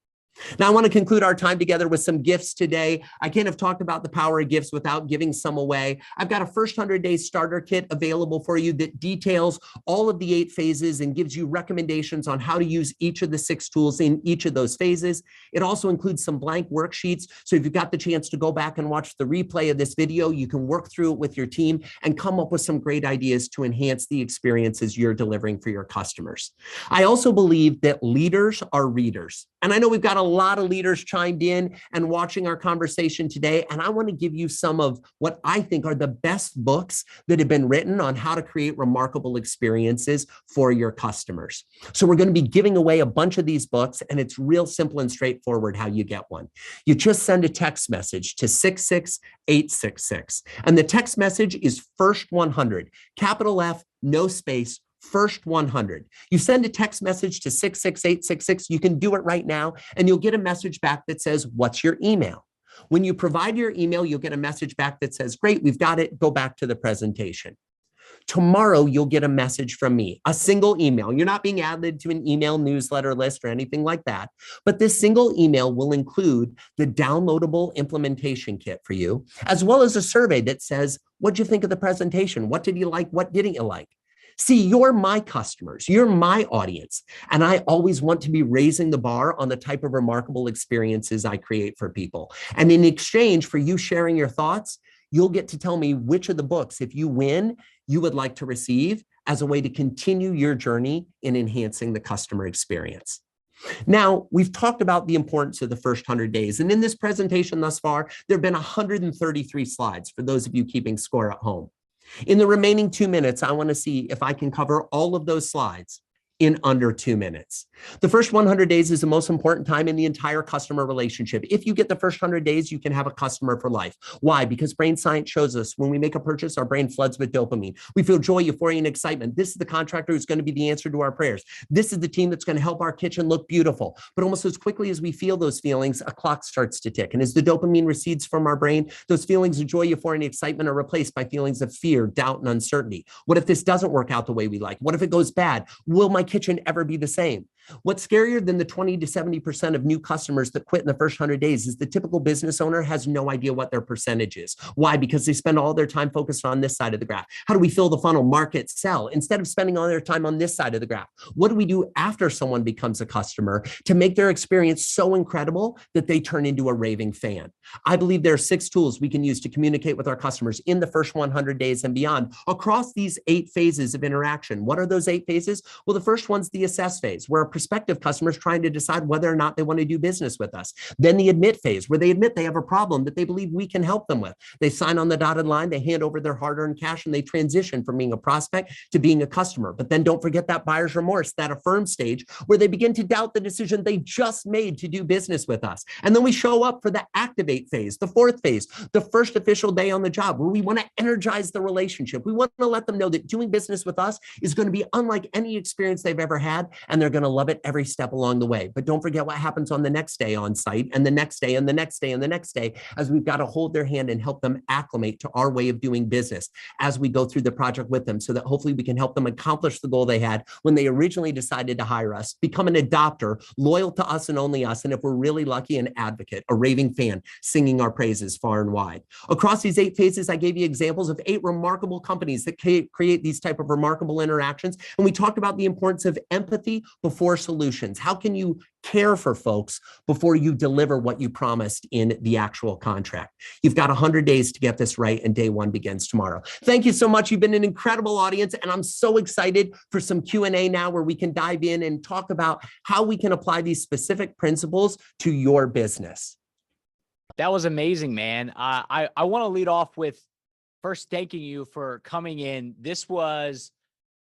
Speaker 3: Now, I want to conclude our time together with some gifts today. I can't have talked about the power of gifts without giving some away. I've got a first 100-day starter kit available for you that details all of the 8 phases and gives you recommendations on how to use each of the 6 tools in each of those phases. It also includes some blank worksheets. So if you've got the chance to go back and watch the replay of this video, you can work through it with your team and come up with some great ideas to enhance the experiences you're delivering for your customers. I also believe that leaders are readers. And I know we've got a lot of leaders chimed in and watching our conversation today. And I want to give you some of what I think are the best books that have been written on how to create remarkable experiences for your customers. So we're going to be giving away a bunch of these books, and it's real simple and straightforward how you get one. You just send a text message to 66866. And the text message is first 100, capital F, no space, first 100. You send a text message to 66866. You can do it right now, and you'll get a message back that says, what's your email? When you provide your email, you'll get a message back that says, great, we've got it. Go back to the presentation. Tomorrow, you'll get a message from me, a single email. You're not being added to an email newsletter list or anything like that. But this single email will include the downloadable implementation kit for you, as well as a survey that says, what'd you think of the presentation? What did you like? What didn't you like? See, you're my customers, you're my audience, and I always want to be raising the bar on the type of remarkable experiences I create for people. And in exchange for you sharing your thoughts, you'll get to tell me which of the books, if you win, you would like to receive as a way to continue your journey in enhancing the customer experience. Now, we've talked about the importance of the first 100 days. And in this presentation thus far, there have been 133 slides for those of you keeping score at home. In the remaining 2 minutes, I want to see if I can cover all of those slides in under 2 minutes. The first 100 days is the most important time in the entire customer relationship. If you get the first 100 days, you can have a customer for life. Why? Because brain science shows us when we make a purchase, our brain floods with dopamine. We feel joy, euphoria, and excitement. This is the contractor who's going to be the answer to our prayers. This is the team that's going to help our kitchen look beautiful. But almost as quickly as we feel those feelings, a clock starts to tick. And as the dopamine recedes from our brain, those feelings of joy, euphoria, and excitement are replaced by feelings of fear, doubt, and uncertainty. What if this doesn't work out the way we like? What if it goes bad? Will my kitchen ever be the same? What's scarier than the 20 to 70% of new customers that quit in the first 100 days is the typical business owner has no idea what their percentage is. Why? Because they spend all their time focused on this side of the graph. How do we fill the funnel, market, sell, instead of spending all their time on this side of the graph? What do we do after someone becomes a customer to make their experience so incredible that they turn into a raving fan? I believe there are 6 tools we can use to communicate with our customers in the first 100 days and beyond across these 8 phases of interaction. What are those 8 phases? Well, the first one's the assess phase, where a prospective customer is trying to decide whether or not they want to do business with us. Then the admit phase, where they admit they have a problem that they believe we can help them with. They sign on the dotted line, they hand over their hard-earned cash, and they transition from being a prospect to being a customer. But then don't forget that buyer's remorse, that affirm stage, where they begin to doubt the decision they just made to do business with us. And then we show up for the activate phase, the 4th phase, the first official day on the job, where we want to energize the relationship. We want to let them know that doing business with us is going to be unlike any experience they've ever had, and they're going to love it every step along the way. But don't forget what happens on the next day on site, and the next day, and the next day, and the next day, as we've got to hold their hand and help them acclimate to our way of doing business as we go through the project with them, so that hopefully we can help them accomplish the goal they had when they originally decided to hire us, become an adopter, loyal to us and only us, and if we're really lucky, an advocate, a raving fan, singing our praises far and wide. Across these 8 phases, I gave you examples of 8 remarkable companies that create these type of remarkable interactions, and we talked about the importance of empathy before solutions. How can you care for folks before you deliver what you promised in the actual contract? You've got 100 days to get this right, and day 1 begins tomorrow. Thank you so much. You've been an incredible audience, and I'm so excited for some Q&A now where we can dive in and talk about how we can apply these specific principles to your business.
Speaker 1: That was amazing, man. I want to lead off with first thanking you for coming in. This was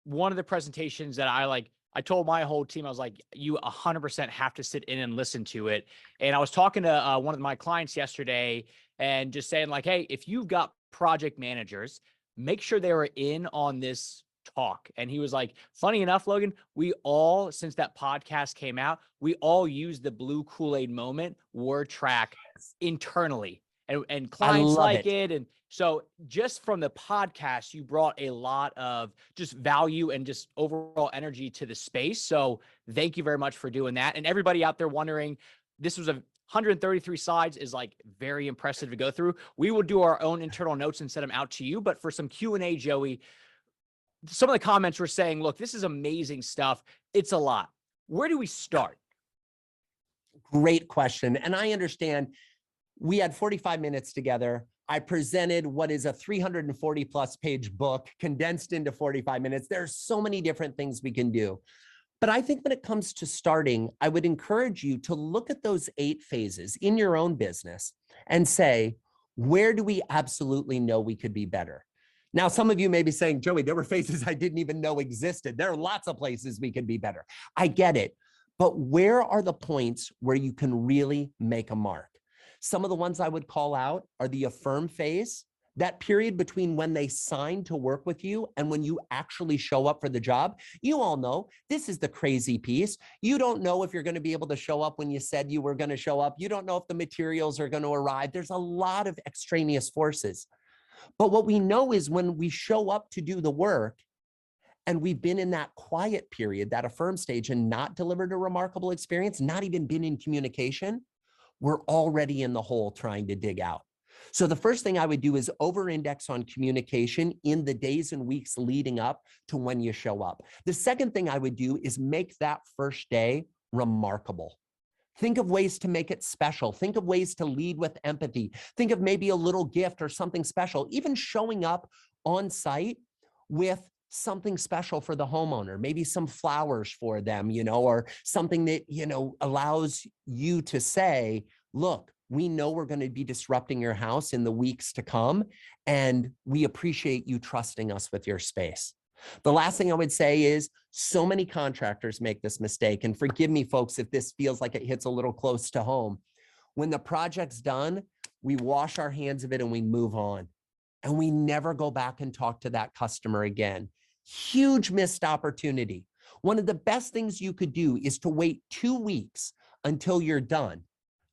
Speaker 1: one of the presentations that I told my whole team, I was like, you 100% have to sit in and listen to it. And I was talking to one of my clients yesterday and just saying like, hey, if you've got project managers, make sure they were in on this talk. And he was like, funny enough, Logan, we all, since that podcast came out, we all use the blue Kool-Aid moment word track internally, and clients like it. And so just from the podcast, you brought a lot of just value and just overall energy to the space. So thank you very much for doing that. And everybody out there wondering, this was 133 slides is like very impressive to go through. We will do our own internal notes and send them out to you. But for some Q&A, Joey, some of the comments were saying, look, this is amazing stuff. It's a lot. Where do we start?
Speaker 3: Great question. And I understand we had 45 minutes together. I presented what is a 340+ page book condensed into 45 minutes. There's so many different things we can do. But I think when it comes to starting, I would encourage you to look at those 8 phases in your own business and say, where do we absolutely know we could be better? Now, some of you may be saying, Joey, there were phases I didn't even know existed. There are lots of places we could be better. I get it. But where are the points where you can really make a mark? Some of the ones I would call out are the affirm phase, that period between when they sign to work with you and when you actually show up for the job. You all know this is the crazy piece. You don't know if you're going to be able to show up when you said you were going to show up. You don't know if the materials are going to arrive. There's a lot of extraneous forces. But what we know is when we show up to do the work and we've been in that quiet period, that affirm stage, and not delivered a remarkable experience, not even been in communication, we're already in the hole trying to dig out. So the first thing I would do is over-index on communication in the days and weeks leading up to when you show up. The second thing I would do is make that first day remarkable. Think of ways to make it special. Think of ways to lead with empathy. Think of maybe a little gift or something special, even showing up on site with something special for the homeowner, maybe some flowers for them, or something that, allows you to say, look, we know we're going to be disrupting your house in the weeks to come, and we appreciate you trusting us with your space. The last thing I would say is so many contractors make this mistake, and forgive me, folks, if this feels like it hits a little close to home. When the project's done, we wash our hands of it and we move on, and we never go back and talk to that customer again. Huge missed opportunity. One of the best things you could do is to wait 2 weeks until you're done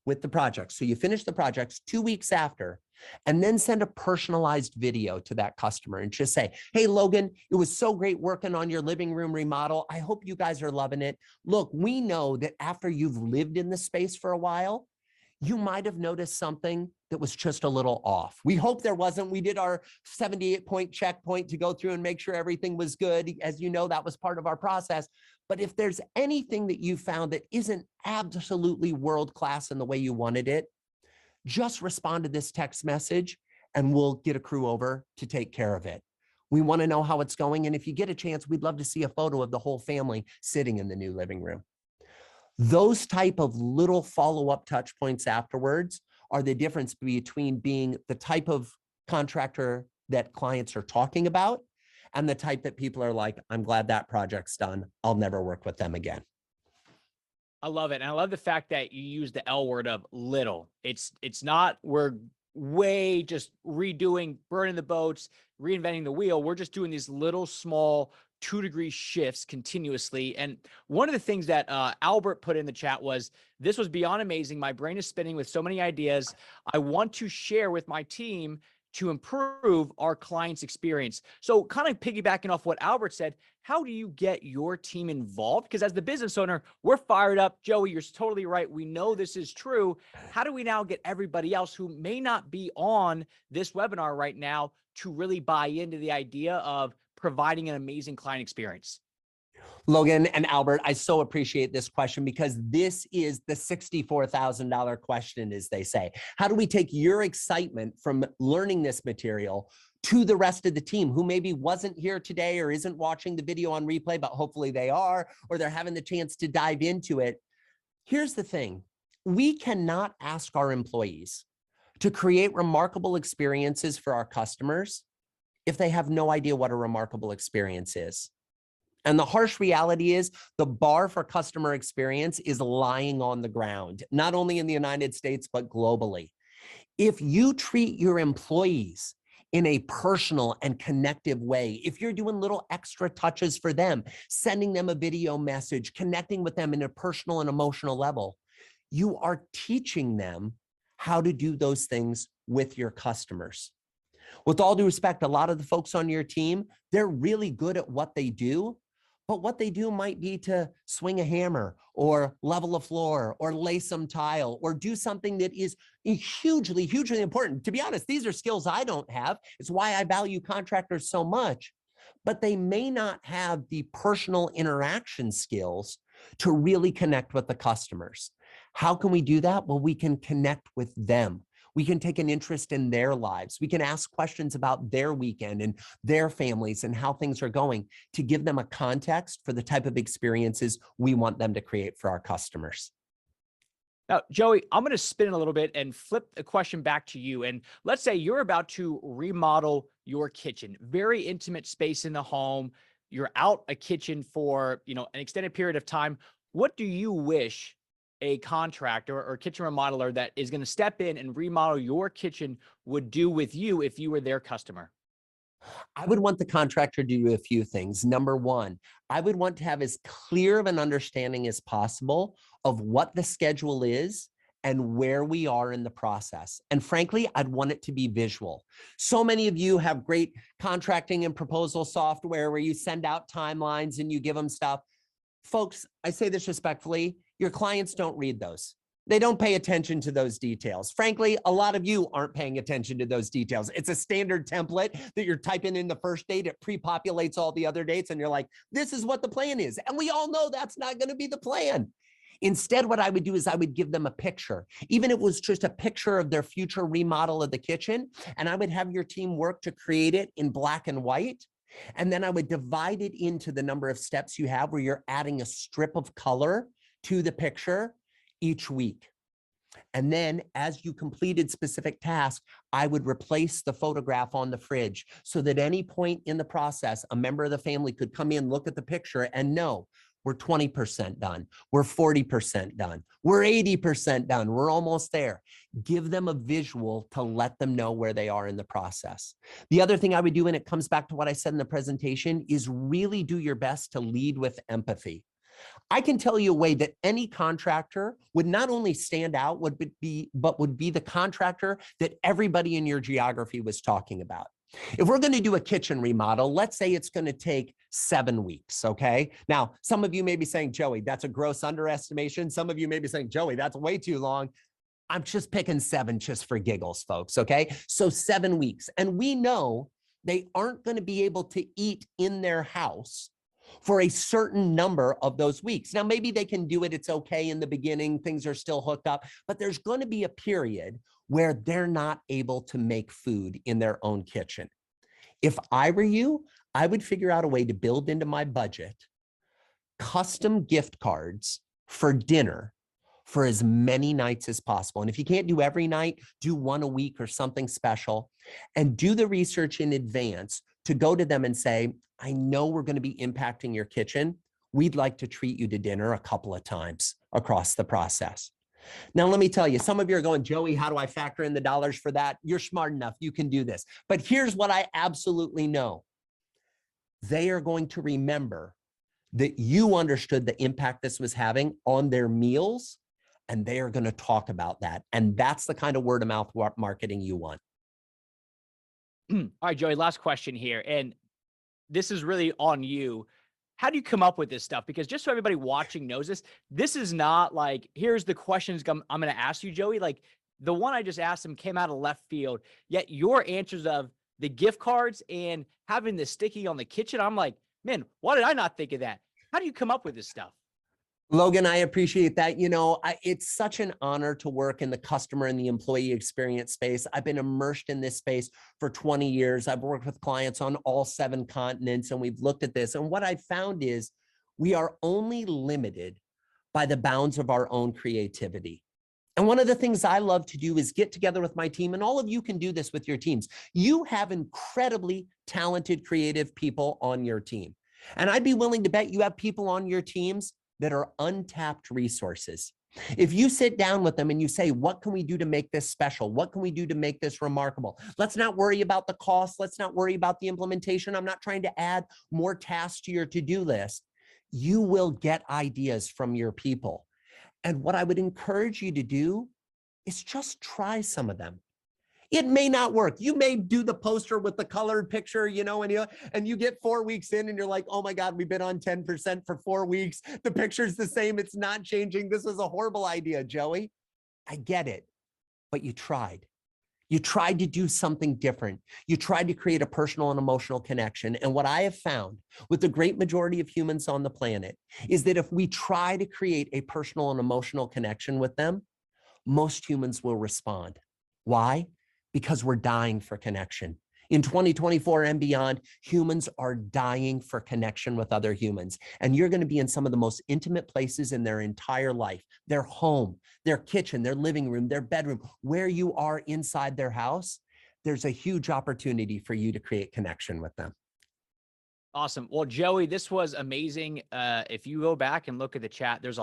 Speaker 3: with the project. So you finish the projects 2 weeks after, and then send a personalized video to that customer and just say, hey, Logan, it was so great working on your living room remodel. I hope you guys are loving it. Look, we know that after you've lived in the space for a while, you might have noticed something that was just a little off. We hope there wasn't. We did our 78-point checkpoint to go through and make sure everything was good. As you know, that was part of our process. But if there's anything that you found that isn't absolutely world-class in the way you wanted it, just respond to this text message and we'll get a crew over to take care of it. We want to know how it's going. And if you get a chance, we'd love to see a photo of the whole family sitting in the new living room. Those type of little follow-up touch points afterwards are the difference between being the type of contractor that clients are talking about and the type that people are like, I'm glad that project's done. I'll never work with them again.
Speaker 1: I love it. And I love the fact that you use the L word of little. It's not, we're way just redoing, burning the boats, reinventing the wheel. We're just doing these little small 2-degree shifts continuously. And one of the things that Albert put in the chat was, this was beyond amazing. My brain is spinning with so many ideas. I want to share with my team to improve our client's experience. So kind of piggybacking off what Albert said, how do you get your team involved? Because as the business owner, we're fired up. Joey, you're totally right. We know this is true. How do we now get everybody else who may not be on this webinar right now to really buy into the idea of providing an amazing client experience?
Speaker 3: Logan and Albert, I so appreciate this question because this is the $64,000 question, as they say. How do we take your excitement from learning this material to the rest of the team who maybe wasn't here today or isn't watching the video on replay, but hopefully they are, or they're having the chance to dive into it? Here's the thing. We cannot ask our employees to create remarkable experiences for our customers if they have no idea what a remarkable experience is. And the harsh reality is the bar for customer experience is lying on the ground, not only in the United States, but globally. If you treat your employees in a personal and connective way, if you're doing little extra touches for them, sending them a video message, connecting with them in a personal and emotional level, you are teaching them how to do those things with your customers. With all due respect, a lot of the folks on your team, they're really good at what they do, but what they do might be to swing a hammer or level a floor or lay some tile or do something that is hugely, hugely important. To be honest, these are skills I don't have. It's why I value contractors so much, but they may not have the personal interaction skills to really connect with the customers. How can we do that? Well, we can connect with them. We can take an interest in their lives. We can ask questions about their weekend and their families and how things are going to give them a context for the type of experiences we want them to create for our customers.
Speaker 1: Now, Joey, I'm going to spin a little bit and flip the question back to you. And let's say you're about to remodel your kitchen, very intimate space in the home. You're out a kitchen for, an extended period of time. What do you wish a contractor or kitchen remodeler that is going to step in and remodel your kitchen would do with you if you were their customer?
Speaker 3: I would want the contractor to do a few things. Number one, I would want to have as clear of an understanding as possible of what the schedule is and where we are in the process. And frankly, I'd want it to be visual. So many of you have great contracting and proposal software where you send out timelines and you give them stuff. Folks, I say this respectfully, your clients don't read those. They don't pay attention to those details. Frankly, a lot of you aren't paying attention to those details. It's a standard template that you're typing in the first date. It pre-populates all the other dates and you're like, this is what the plan is. And we all know that's not going to be the plan. Instead, what I would do is I would give them a picture, even if it was just a picture of their future remodel of the kitchen. And I would have your team work to create it in black and white. And then I would divide it into the number of steps you have where you're adding a strip of color to the picture each week. And then as you completed specific tasks, I would replace the photograph on the fridge so that any point in the process, a member of the family could come in, look at the picture and know we're 20% done. We're 40% done. We're 80% done. We're almost there. Give them a visual to let them know where they are in the process. The other thing I would do, and it comes back to what I said in the presentation, is really do your best to lead with empathy. I can tell you a way that any contractor would not only stand out, but would be the contractor that everybody in your geography was talking about. If we're going to do a kitchen remodel, let's say it's going to take 7 weeks, okay? Now, some of you may be saying, Joey, that's a gross underestimation. Some of you may be saying, Joey, that's way too long. I'm just picking 7 just for giggles, folks, okay? So 7 weeks. And we know they aren't going to be able to eat in their house for a certain number of those weeks. Now, maybe they can do it. It's okay in the beginning. Things are still hooked up, but there's going to be a period where they're not able to make food in their own kitchen. If I were you, I would figure out a way to build into my budget custom gift cards for dinner for as many nights as possible. And if you can't do every night, do one a week or something special, and do the research in advance to go to them and say, I know we're going to be impacting your kitchen. We'd like to treat you to dinner a couple of times across the process. Now, let me tell you, some of you are going, Joey, how do I factor in the dollars for that? You're smart enough. You can do this. But here's what I absolutely know. They are going to remember that you understood the impact this was having on their meals, and they are going to talk about that. And that's the kind of word of mouth marketing you want.
Speaker 1: All right, Joey, last question here. And this is really on you. How do you come up with this stuff? Because just so everybody watching knows this is not like, here's the questions I'm going to ask you, Joey. Like the one I just asked him came out of left field, yet your answers of the gift cards and having the sticky on the kitchen, I'm like, man, why did I not think of that? How do you come up with this stuff?
Speaker 3: Logan, I appreciate that. It's such an honor to work in the customer and the employee experience space. I've been immersed in this space for 20 years. I've worked with clients on all 7 continents, and we've looked at this. And what I found is we are only limited by the bounds of our own creativity. And one of the things I love to do is get together with my team, and all of you can do this with your teams. You have incredibly talented, creative people on your team. And I'd be willing to bet you have people on your teams that are untapped resources. If you sit down with them and you say, what can we do to make this special? What can we do to make this remarkable? Let's not worry about the cost. Let's not worry about the implementation. I'm not trying to add more tasks to your to-do list. You will get ideas from your people. And what I would encourage you to do is just try some of them. It may not work. You may do the poster with the colored picture, and you get 4 weeks in and you're like, oh my God, we've been on 10% for 4 weeks. The picture's the same. It's not changing. This is a horrible idea, Joey. I get it, but you tried. You tried to do something different. You tried to create a personal and emotional connection. And what I have found with the great majority of humans on the planet is that if we try to create a personal and emotional connection with them, most humans will respond. Why? Because we're dying for connection. In 2024 and beyond, humans are dying for connection with other humans. And you're going to be in some of the most intimate places in their entire life, their home, their kitchen, their living room, their bedroom, where you are inside their house. There's a huge opportunity for you to create connection with them.
Speaker 1: Awesome. Well, Joey, this was amazing. If you go back and look at the chat, there's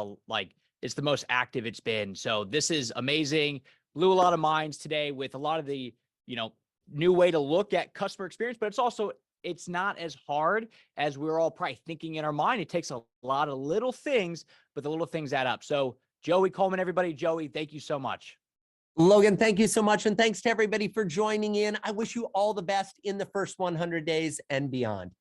Speaker 1: it's the most active it's been. So this is amazing. Blew a lot of minds today with a lot of the, new way to look at customer experience, but it's not as hard as we're all probably thinking in our mind. It takes a lot of little things, but the little things add up. So Joey Coleman, everybody, Joey, thank you so much.
Speaker 3: Logan, thank you so much. And thanks to everybody for joining in. I wish you all the best in the first 100 days and beyond.